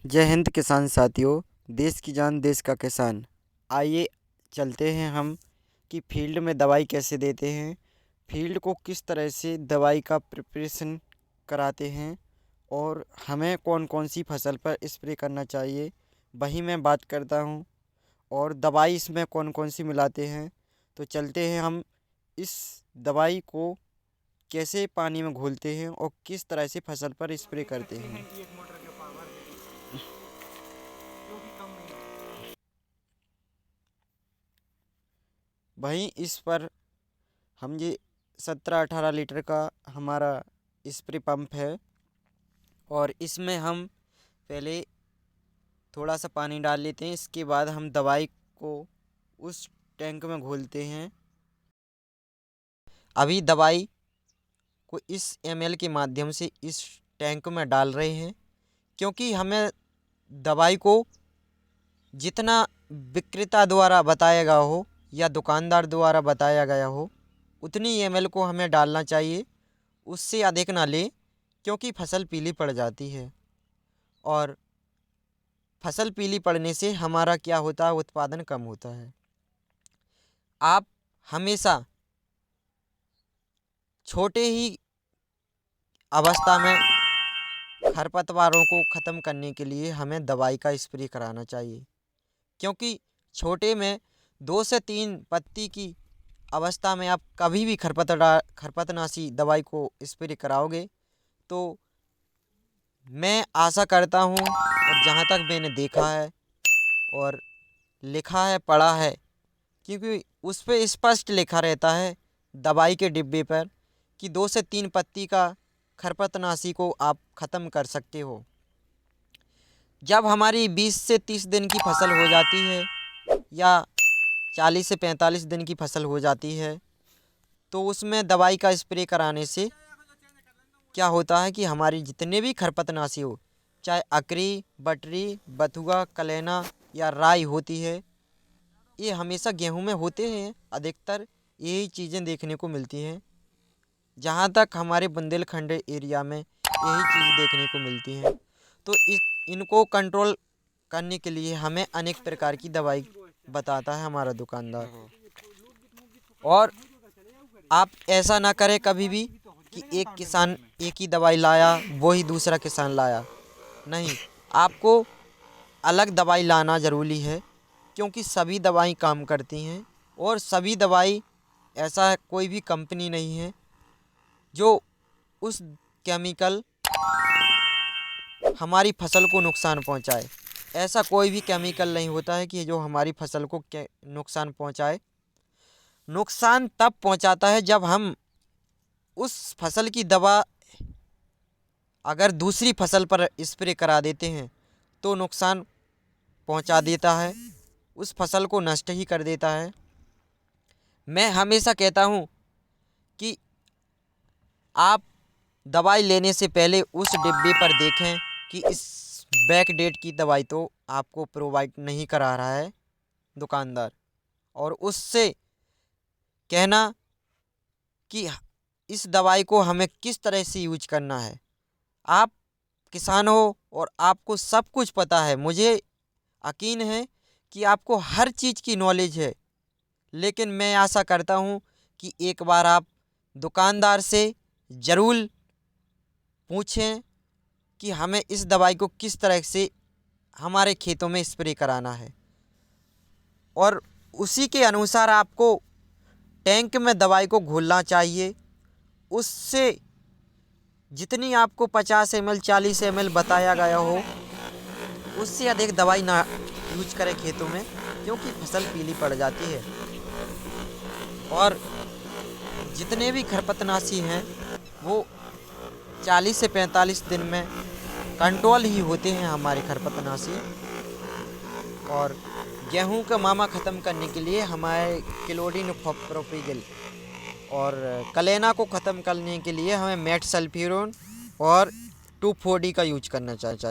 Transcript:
जय हिंद किसान साथियों। देश की जान देश का किसान। आइए चलते हैं हम कि फील्ड में दवाई कैसे देते हैं, फील्ड को किस तरह से दवाई का प्रिपरेशन कराते हैं और हमें कौन कौन सी फसल पर स्प्रे करना चाहिए, वही मैं बात करता हूँ। और दवाई इसमें कौन कौन सी मिलाते हैं, तो चलते हैं हम इस दवाई को कैसे पानी में घोलते हैं और किस तरह से फसल पर स्प्रे करते हैं। वहीं इस पर हम ये 17-18 लीटर का हमारा स्प्रे पंप है और इसमें हम पहले थोड़ा सा पानी डाल लेते हैं। इसके बाद हम दवाई को उस टैंक में घोलते हैं। अभी दवाई को इस ml के माध्यम से इस टैंक में डाल रहे हैं, क्योंकि हमें दवाई को जितना विक्रेता द्वारा बताया गया हो या दुकानदार द्वारा बताया गया हो उतनी ml को हमें डालना चाहिए, उससे अधिक ना लें, क्योंकि फसल पीली पड़ जाती है। और फसल पीली पड़ने से हमारा क्या होता है, उत्पादन कम होता है। आप हमेशा छोटे ही अवस्था में खरपतवारों को ख़त्म करने के लिए हमें दवाई का स्प्रे कराना चाहिए, क्योंकि छोटे में 2 से 3 पत्ती की अवस्था में आप कभी भी खरपतनाशी दवाई को स्प्रे कराओगे तो मैं आशा करता हूँ, और जहाँ तक मैंने देखा है और लिखा है पढ़ा है, क्योंकि उस पे स्पष्ट लिखा रहता है दवाई के डिब्बे पर कि 2 से 3 पत्ती का खरपतनाशी को आप ख़त्म कर सकते हो। जब हमारी 20 से 30 दिन की फसल हो जाती है या 40 से 45 दिन की फसल हो जाती है, तो उसमें दवाई का स्प्रे कराने से क्या होता है कि हमारी जितने भी खरपतनाशी हो, चाहे अकरी, बटरी, बथुआ, कलेना या राई होती है, ये हमेशा गेहूं में होते हैं। अधिकतर यही चीज़ें देखने को मिलती हैं। जहाँ तक हमारे बुंदेलखंड एरिया में यही चीज़ देखने को मिलती हैं। तो इनको कंट्रोल करने के लिए हमें अनेक प्रकार की दवाई बताता है हमारा दुकानदार। और आप ऐसा ना करें कभी भी कि एक किसान एक ही दवाई लाया, वो ही दूसरा किसान लाया। नहीं, आपको अलग दवाई लाना ज़रूरी है, क्योंकि सभी दवाई काम करती हैं और सभी दवाई, ऐसा कोई भी कंपनी नहीं है जो उस केमिकल हमारी फसल को नुकसान पहुंचाए। ऐसा कोई भी केमिकल नहीं होता है कि जो हमारी फसल को नुकसान पहुंचाए। नुकसान तब पहुंचाता है जब हम उस फसल की दवा अगर दूसरी फसल पर स्प्रे करा देते हैं तो नुकसान पहुंचा देता है, उस फसल को नष्ट ही कर देता है। मैं हमेशा कहता हूं कि आप दवाई लेने से पहले उस डिब्बे पर देखें कि इस बैक डेट की दवाई तो आपको प्रोवाइड नहीं करा रहा है दुकानदार, और उससे कहना कि इस दवाई को हमें किस तरह से यूज करना है। आप किसान हो और आपको सब कुछ पता है, मुझे यकीन है कि आपको हर चीज़ की नॉलेज है, लेकिन मैं आशा करता हूँ कि एक बार आप दुकानदार से ज़रूर पूछें कि हमें इस दवाई को किस तरह से हमारे खेतों में स्प्रे कराना है, और उसी के अनुसार आपको टैंक में दवाई को घोलना चाहिए। उससे जितनी आपको 50 ml 40 ml बताया गया हो, उससे अधिक दवाई ना यूज करें खेतों में, क्योंकि फसल पीली पड़ जाती है। और जितने भी खरपतनाशी हैं वो 40 से 45 दिन में कंट्रोल ही होते हैं हमारे खरपतनाशी। और गेहूं का मामा ख़त्म करने के लिए हमारे क्लोरीन प्रोपिगल, और कलेना को ख़त्म करने के लिए हमें मेटसल्फिरोन और 2,4-D का यूज करना चाहिए।